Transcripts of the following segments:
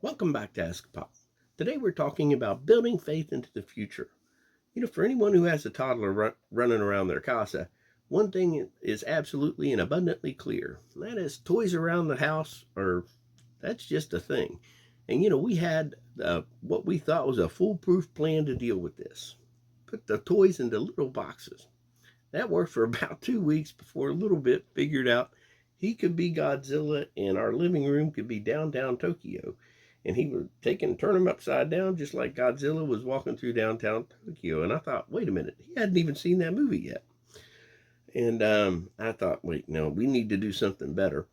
Welcome back to AskAPop. Today we're talking about building faith into the future. For anyone who has a toddler running around their casa, one thing is absolutely and abundantly clear. And that is toys around the house that's just a thing. And we had what we thought was a foolproof plan to deal with this. Put the toys into little boxes. That worked for about 2 weeks before a little bit figured out he could be Godzilla and our living room could be downtown Tokyo. And he would take and turn him upside down just like Godzilla was walking through downtown Tokyo. And I thought, wait a minute, he hadn't even seen that movie yet. And I thought, wait, no, we need to do something better.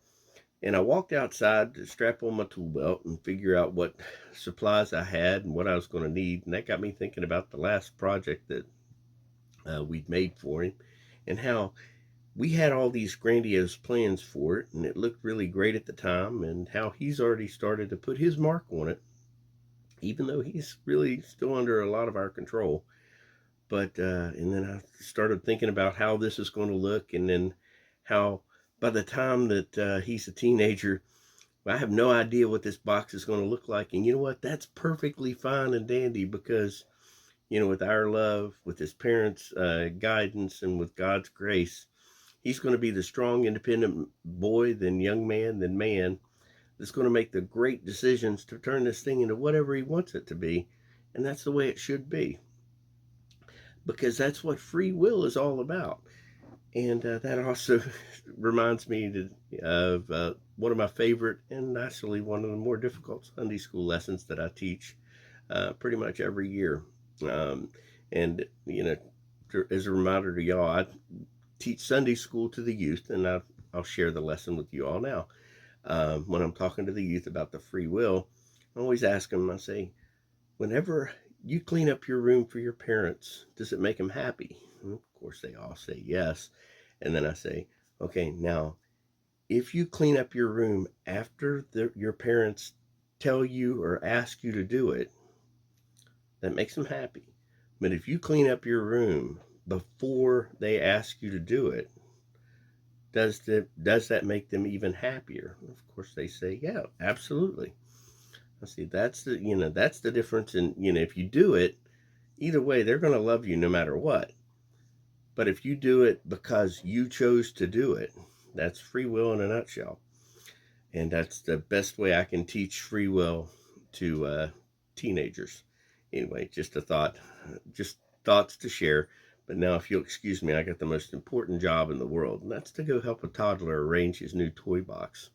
And I walked outside to strap on my tool belt and figure out what supplies I had and what I was going to need. And that got me thinking about the last project that we'd made for him and how we had all these grandiose plans for it, and it looked really great at the time, and how he's already started to put his mark on it, even though he's really still under a lot of our control. But and then I started thinking about how this is going to look, and then how by the time that he's a teenager, I have no idea what this box is going to look like. And you know what? That's perfectly fine and dandy because, with our love, with his parents' guidance, and with God's grace, he's going to be the strong, independent boy, then young man, then man, that's going to make the great decisions to turn this thing into whatever he wants it to be. And that's the way it should be. Because that's what free will is all about. And that also reminds me of one of my favorite and actually one of the more difficult Sunday school lessons that I teach pretty much every year. And, as a reminder to y'all, I teach Sunday school to the youth, and I'll share the lesson with you all now. When I'm talking to the youth about the free will, I always ask them, I say, whenever you clean up your room for your parents, does it make them happy? And of course, they all say yes. And then I say, okay, now, if you clean up your room after your parents tell you or ask you to do it, that makes them happy. But if you clean up your room before they ask you to do it, does that make them even happier? Of course, they say, yeah, absolutely. I see. That's the difference. In if you do it, either way, they're going to love you no matter what. But if you do it because you chose to do it, that's free will in a nutshell. And that's the best way I can teach free will to teenagers. Anyway, just a thought, just thoughts to share. But now, if you'll excuse me, I got the most important job in the world, and that's to go help a toddler arrange his new toy box.